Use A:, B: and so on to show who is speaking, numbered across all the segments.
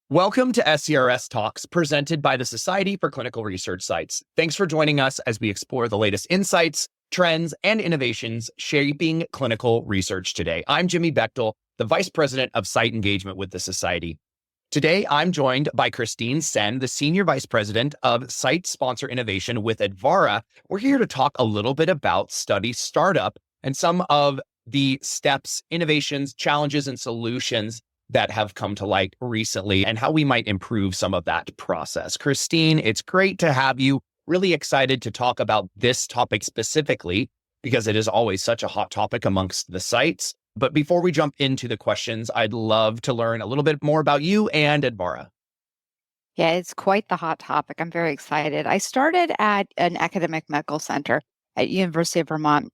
A: Welcome to SCRS Talks, presented by the Society for Clinical Research Sites. Thanks for joining us as we explore the latest insights, trends, and innovations shaping clinical research today. I'm Jimmy Bechtel, the Vice President of Site Engagement with the Society. Today, I'm joined by Christine Sen, the Senior Vice President of Site Sponsor Innovation with Advarra. We're here to talk a little bit about study startup and some of the steps, innovations, challenges, and solutions that have come to light recently and how we might improve some of that process. Christine, it's great to have you. Really excited to talk about this topic specifically because it is always such a hot topic amongst the sites. But before we jump into the questions, I'd love to learn a little bit more about you and Advarra.
B: Yeah, it's quite the hot topic. I'm very excited. I started at an academic medical center at University of Vermont.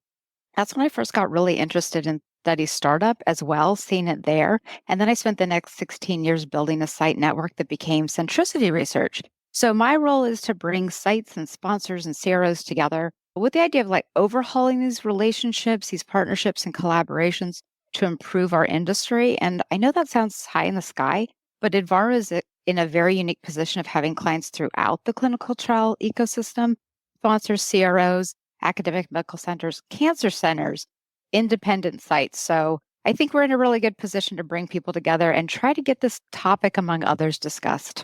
B: That's when I first got really interested in study startup as well, seeing it there. And then I spent the next 16 years building a site network that became Centricity Research. So my role is to bring sites and sponsors and CROs together with the idea of overhauling these relationships, these partnerships and collaborations to improve our industry. And I know that sounds high in the sky, but Advarra is in a very unique position of having clients throughout the clinical trial ecosystem, sponsors, CROs, academic medical centers, cancer centers, independent sites. So I think we're in a really good position to bring people together and try to get this topic, among others, discussed.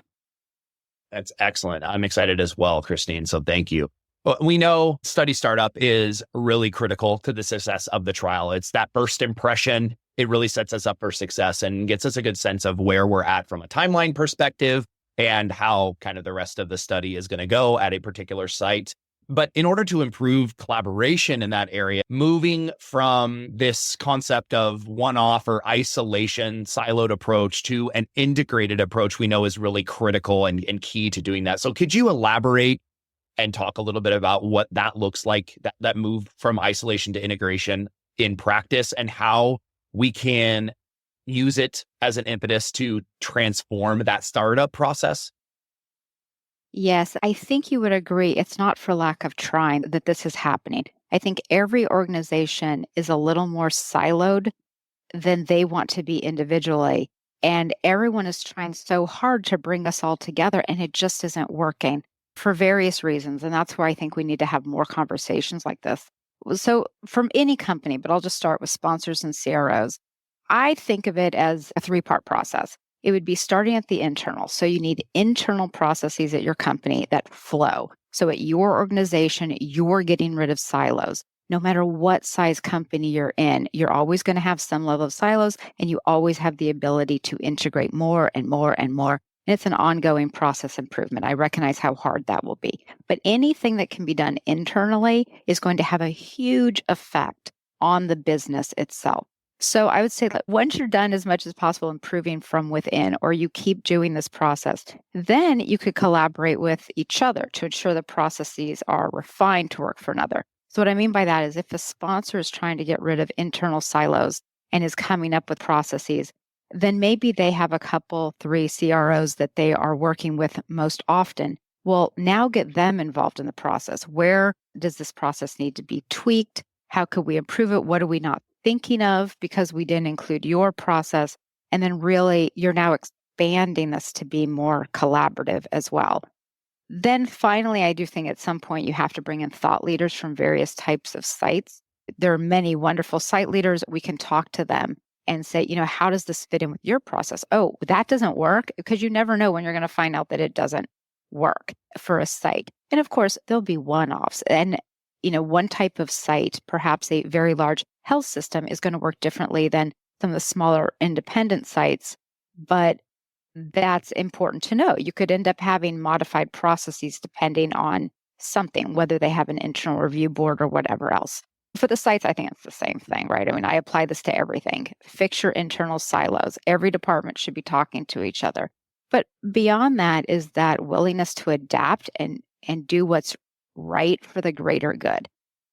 A: That's excellent. I'm excited as well, Christine. So thank you. Well, we know study startup is really critical to the success of the trial. It's that first impression. It really sets us up for success and gets us a good sense of where we're at from a timeline perspective and how kind of the rest of the study is going to go at a particular site. But in order to improve collaboration in that area, moving from this concept of one-off or isolation, siloed approach to an integrated approach, we know is really critical and key to doing that. So could you elaborate and talk a little bit about what that looks like, that move from isolation to integration in practice, and how we can use it as an impetus to transform that startup process?
B: Yes, I think you would agree. It's not for lack of trying that this is happening. I think every organization is a little more siloed than they want to be individually. And everyone is trying so hard to bring us all together, and it just isn't working for various reasons. And that's where I think we need to have more conversations like this. So, from any company, but I'll just start with sponsors and CROs, I think of it as a three-part process. It would be starting at the internal. So you need internal processes at your company that flow. So at your organization, you're getting rid of silos. No matter what size company you're in, you're always going to have some level of silos, and you always have the ability to integrate more and more and more. And it's an ongoing process improvement. I recognize how hard that will be. But anything that can be done internally is going to have a huge effect on the business itself. So I would say that once you're done as much as possible improving from within, or you keep doing this process, then you could collaborate with each other to ensure the processes are refined to work for another. So what I mean by that is if a sponsor is trying to get rid of internal silos and is coming up with processes, then maybe they have a couple, 3 CROs that they are working with most often. Well, now get them involved in the process. Where does this process need to be tweaked? How could we improve it? What are we not thinking of because we didn't include your process? And then really, you're now expanding this to be more collaborative as well. Then finally, I do think at some point you have to bring in thought leaders from various types of sites. There are many wonderful site leaders. We can talk to them and say, how does this fit in with your process? Oh, that doesn't work, because you never know when you're going to find out that it doesn't work for a site. And of course, there'll be one-offs. And one type of site, perhaps a very large health system, is going to work differently than some of the smaller independent sites. But that's important to know. You could end up having modified processes depending on something, whether they have an internal review board or whatever else. For the sites, I think it's the same thing, right? I mean, I apply this to everything. Fix your internal silos. Every department should be talking to each other. But beyond that is that willingness to adapt and do what's right for the greater good.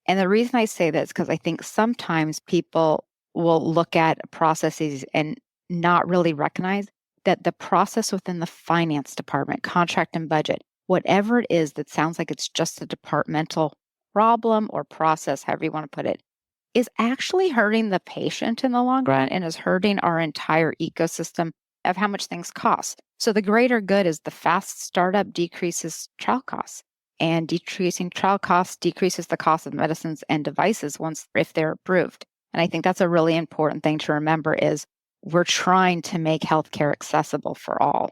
B: And the reason I say that is because I think sometimes people will look at processes and not really recognize that the process within the finance department, contract and budget, whatever it is that sounds like it's just a departmental problem or process, however you want to put it, is actually hurting the patient in the long run and is hurting our entire ecosystem of how much things cost. So the greater good is the fast startup decreases trial costs. And decreasing trial costs decreases the cost of medicines and devices if they're approved. And I think that's a really important thing to remember is we're trying to make healthcare accessible for all.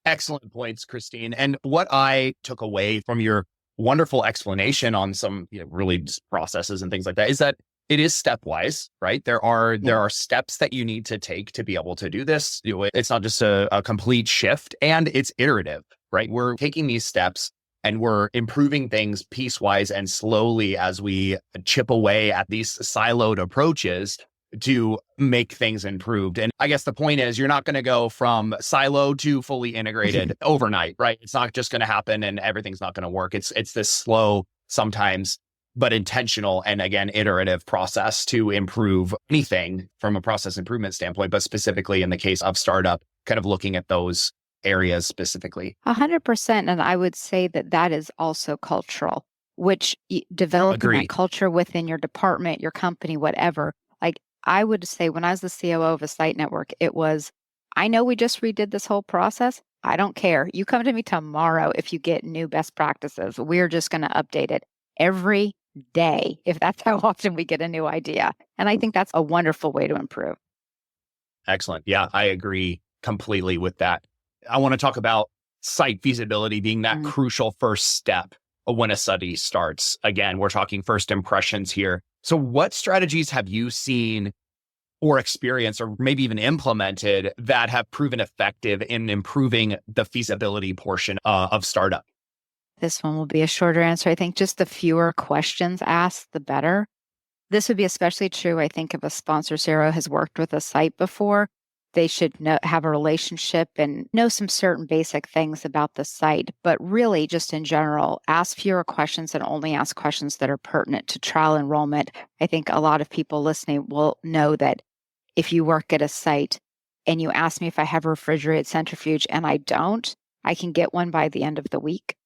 A: Excellent points, Christine. And what I took away from your wonderful explanation on some really just processes and things like that is that it is stepwise, right? There are steps that you need to take to be able to do this. It's not just a complete shift, and it's iterative, right? We're taking these steps and we're improving things piecewise and slowly as we chip away at these siloed approaches to make things improved. And I guess the point is you're not going to go from silo to fully integrated overnight, right? It's not just going to happen and everything's not going to work. It's this slow, sometimes, but intentional and again, iterative process to improve anything from a process improvement standpoint, but specifically in the case of startup, kind of looking at those areas specifically.
B: 100%. And I would say that is also cultural, which developing that culture within your department, your company, whatever. Like I would say when I was the COO of a site network, it was, I know we just redid this whole process. I don't care. You come to me tomorrow if you get new best practices. We're just going to update it every day if that's how often we get a new idea. And I think that's a wonderful way to improve.
A: Excellent. Yeah, I agree completely with that. I want to talk about site feasibility being that crucial first step when a study starts. Again, we're talking first impressions here. So what strategies have you seen or experienced or maybe even implemented that have proven effective in improving the feasibility portion of startup?
B: This one will be a shorter answer. I think just the fewer questions asked, the better. This would be especially true, I think, if a sponsor CRO has worked with a site before. They should have a relationship and know some certain basic things about the site. But really, just in general, ask fewer questions and only ask questions that are pertinent to trial enrollment. I think a lot of people listening will know that if you work at a site and you ask me if I have a refrigerated centrifuge and I don't, I can get one by the end of the week.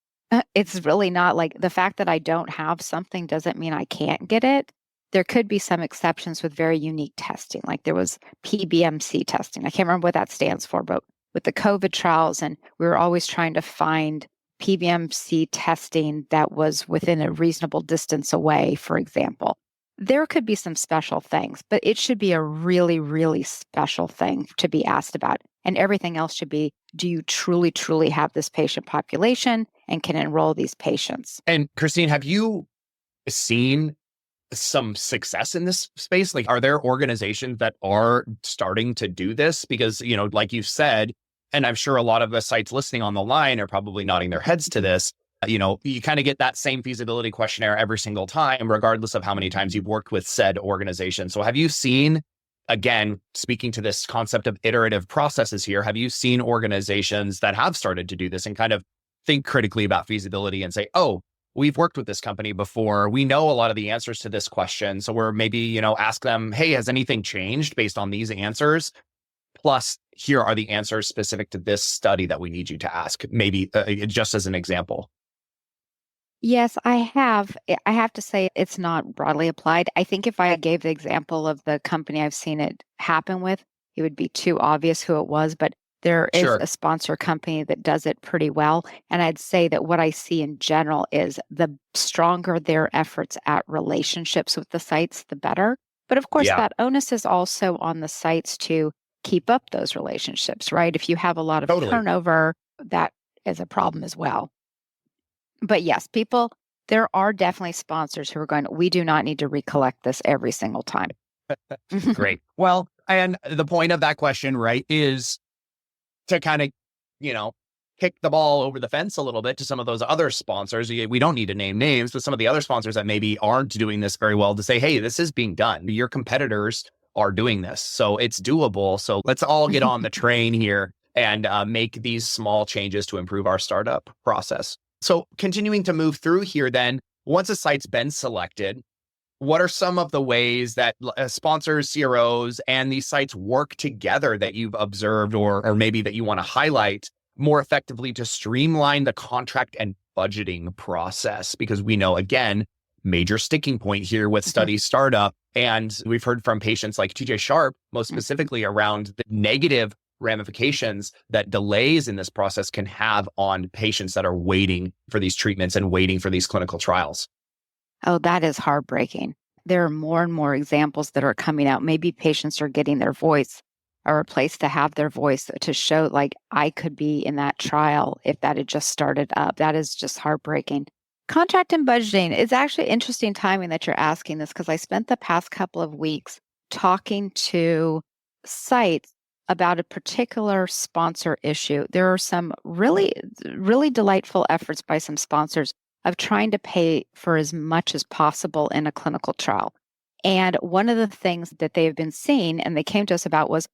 B: It's really not like the fact that I don't have something doesn't mean I can't get it. There could be some exceptions with very unique testing, like there was PBMC testing. I can't remember what that stands for, but with the COVID trials, and we were always trying to find PBMC testing that was within a reasonable distance away, for example. There could be some special things, but it should be a really, really special thing to be asked about. And everything else should be, do you truly, truly have this patient population and can enroll these patients?
A: And Christine, have you seen some success in this space? Like, are there organizations that are starting to do this? Because, like you said, and I'm sure a lot of the sites listening on the line are probably nodding their heads to this. You kind of get that same feasibility questionnaire every single time, regardless of how many times you've worked with said organization. So have you seen, again, speaking to this concept of iterative processes here, have you seen organizations that have started to do this and kind of think critically about feasibility and say, oh, we've worked with this company before. We know a lot of the answers to this question. So we're maybe, ask them, hey, has anything changed based on these answers? Plus, here are the answers specific to this study that we need you to ask, maybe just as an example.
B: Yes, I have. I have to say it's not broadly applied. I think if I gave the example of the company I've seen it happen with, it would be too obvious who it was, but there is a sponsor company that does it pretty well. And I'd say that what I see in general is the stronger their efforts at relationships with the sites, the better. But of course, that onus is also on the sites to keep up those relationships, right? If you have a lot of turnover, that is a problem as well. But yes, there are definitely sponsors who are going, we do not need to recollect this every single time.
A: Great. Well, and the point of that question, right, is to kind of, kick the ball over the fence a little bit to some of those other sponsors. We don't need to name names, but some of the other sponsors that maybe aren't doing this very well to say, hey, this is being done. Your competitors are doing this. So it's doable. So let's all get on the train here and make these small changes to improve our startup process. So continuing to move through here, then, once a site's been selected, what are some of the ways that sponsors, CROs, and these sites work together that you've observed or maybe that you want to highlight more effectively to streamline the contract and budgeting process? Because we know, again, major sticking point here with study startup. And we've heard from patients like TJ Sharp, most specifically around the negative ramifications that delays in this process can have on patients that are waiting for these treatments and waiting for these clinical trials.
B: Oh, that is heartbreaking. There are more and more examples that are coming out. Maybe patients are getting their voice or a place to have their voice to show, like, I could be in that trial if that had just started up. That is just heartbreaking. Contract and budgeting. It's actually interesting timing that you're asking this because I spent the past couple of weeks talking to sites about a particular sponsor issue. There are some really, really delightful efforts by some sponsors of trying to pay for as much as possible in a clinical trial. And one of the things that they have been seeing and they came to us about was,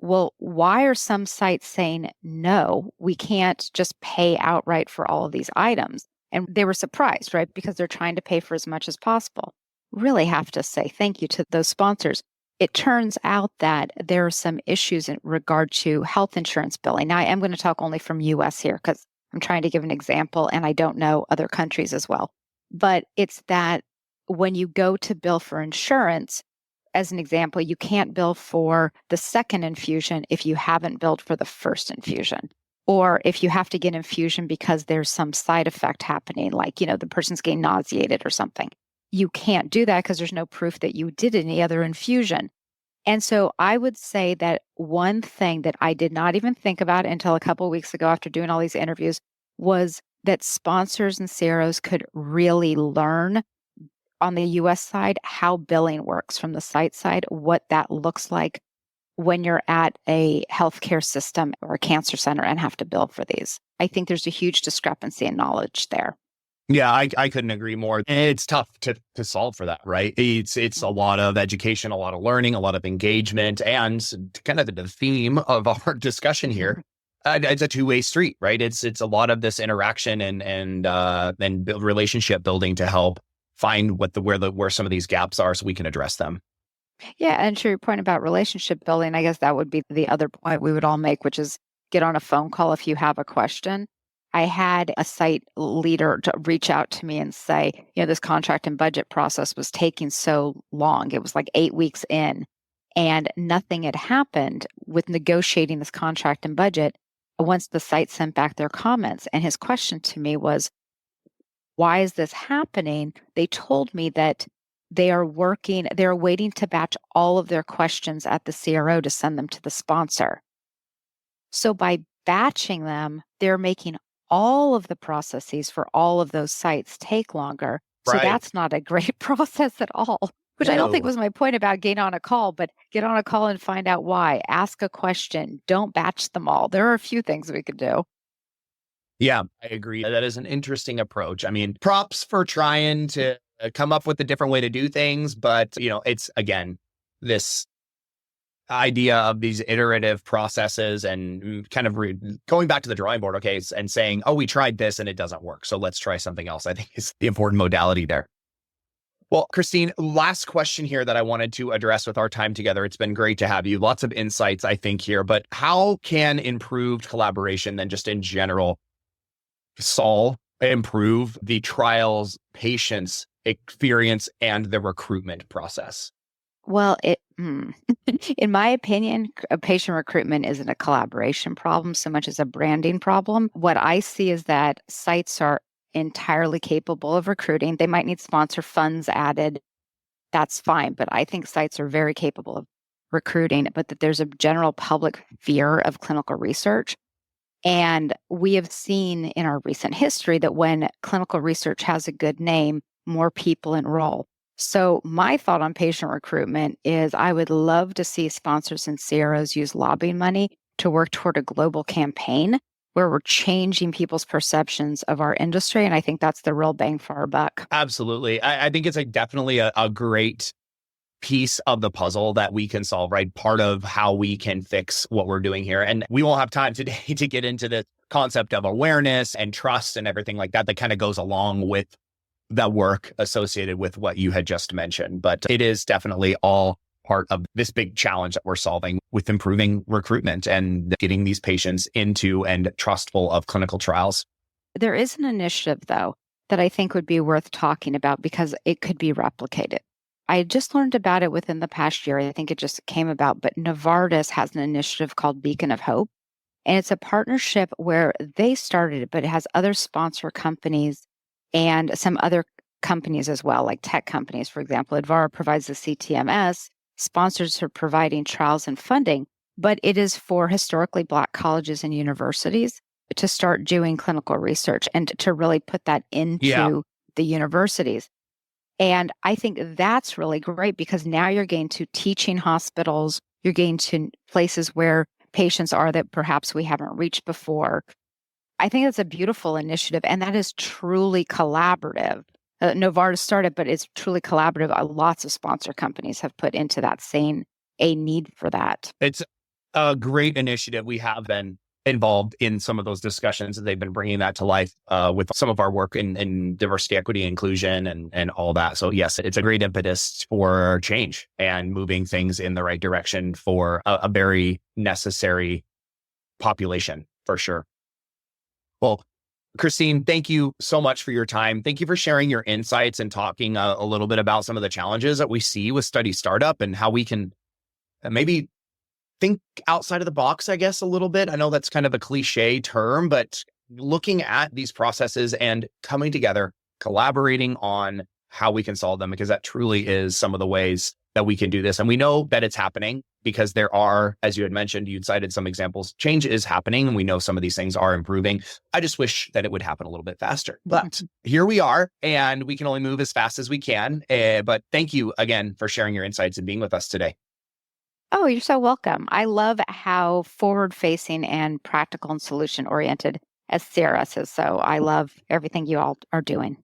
B: well, why are some sites saying, no, we can't just pay outright for all of these items? And they were surprised, right? Because they're trying to pay for as much as possible. Really have to say thank you to those sponsors. It turns out that there are some issues in regard to health insurance billing. Now, I am going to talk only from US here because I'm trying to give an example and I don't know other countries as well. But it's that when you go to bill for insurance, as an example, you can't bill for the second infusion if you haven't billed for the first infusion. Or if you have to get infusion because there's some side effect happening, like, the person's getting nauseated or something. You can't do that because there's no proof that you did any other infusion. And so I would say that one thing that I did not even think about until a couple of weeks ago after doing all these interviews was that sponsors and CROs could really learn on the US side how billing works from the site side, what that looks like when you're at a healthcare system or a cancer center and have to bill for these. I think there's a huge discrepancy in knowledge there.
A: Yeah, I couldn't agree more. It's tough to solve for that, right? It's a lot of education, a lot of learning, a lot of engagement, and kind of the theme of our discussion here. It's a two-way street, right? It's a lot of this interaction and build relationship building to help find where some of these gaps are so we can address them.
B: Yeah, and to your point about relationship building, I guess that would be the other point we would all make, which is get on a phone call if you have a question. I had a site leader to reach out to me and say, this contract and budget process was taking so long. It was like 8 weeks in, and nothing had happened with negotiating this contract and budget once the site sent back their comments. And his question to me was, why is this happening? They told me that they're waiting to batch all of their questions at the CRO to send them to the sponsor. So by batching them, they're making all of the processes for all of those sites take longer. So
A: Right.
B: that's not a great process at all, which I don't think
A: No.
B: was my point about getting on a call, but get on a call and find out why. Ask a question. Don't batch them all. There are a few things we could do.
A: Yeah, I agree. That is an interesting approach. I mean, props for trying to come up with a different way to do things. But, it's, again, this idea of these iterative processes and kind of going back to the drawing board, okay, and saying, oh, we tried this and it doesn't work, so let's try something else, I think is the important modality there. Well, Christine, last question here that I wanted to address with our time together. It's been great to have you. Lots of insights, I think, here. But how can improved collaboration then just in general improve the trial's patient's experience and the recruitment process?
B: Well, in my opinion, patient recruitment isn't a collaboration problem so much as a branding problem. What I see is that sites are entirely capable of recruiting. They might need sponsor funds added. That's fine. But I think sites are very capable of recruiting, but that there's a general public fear of clinical research. And we have seen in our recent history that when clinical research has a good name, more people enroll. So my thought on patient recruitment is I would love to see sponsors and CROs use lobbying money to work toward a global campaign where we're changing people's perceptions of our industry. And I think that's the real bang for our buck.
A: Absolutely. I think it's definitely a great piece of the puzzle that we can solve, right? Part of how we can fix what we're doing here. And we won't have time today to get into the concept of awareness and trust and everything like that kind of goes along with the work associated with what you had just mentioned. But it is definitely all part of this big challenge that we're solving with improving recruitment and getting these patients into and trustful of clinical trials.
B: There is an initiative, though, that I think would be worth talking about because it could be replicated. I just learned about it within the past year. I think it just came about, but Novartis has an initiative called Beacon of Hope. And it's a partnership where they started it, but it has other sponsor companies and some other companies as well, like tech companies. For example, Advara provides the CTMS, sponsors are providing trials and funding, but it is for historically Black colleges and universities to start doing clinical research and to really put that
A: Yeah.
B: into the universities. And I think that's really great because now you're getting to teaching hospitals, you're getting to places where patients are that perhaps we haven't reached before. I think it's a beautiful initiative, and that is truly collaborative. Novartis started, but it's truly collaborative. Lots of sponsor companies have put into that, saying a need for that.
A: It's a great initiative. We have been involved in some of those discussions, and they've been bringing that to life with some of our work in diversity, equity, inclusion, and all that. So yes, it's a great impetus for change and moving things in the right direction for a very necessary population, for sure. Well, Christine, thank you so much for your time. Thank you for sharing your insights and talking a little bit about some of the challenges that we see with study startup and how we can maybe think outside of the box, I guess, a little bit. I know that's kind of a cliche term, but looking at these processes and coming together, collaborating on how we can solve them, because that truly is some of the ways that we can do this. And we know that it's happening because there are, as you had mentioned, you'd cited some examples, change is happening. And we know some of these things are improving. I just wish that it would happen a little bit faster. But here we are, and we can only move as fast as we can. But thank you again for sharing your insights and being with us today.
B: Oh, you're so welcome. I love how forward-facing and practical and solution-oriented as CRS is. So I love everything you all are doing.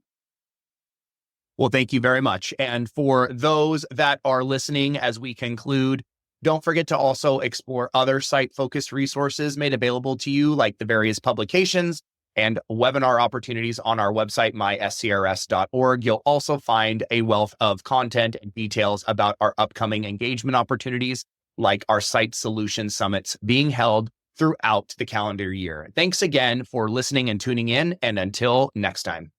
A: Well, thank you very much. And for those that are listening as we conclude, don't forget to also explore other site-focused resources made available to you, like the various publications and webinar opportunities on our website, myscrs.org. You'll also find a wealth of content and details about our upcoming engagement opportunities, like our Site Solution Summits being held throughout the calendar year. Thanks again for listening and tuning in, and until next time.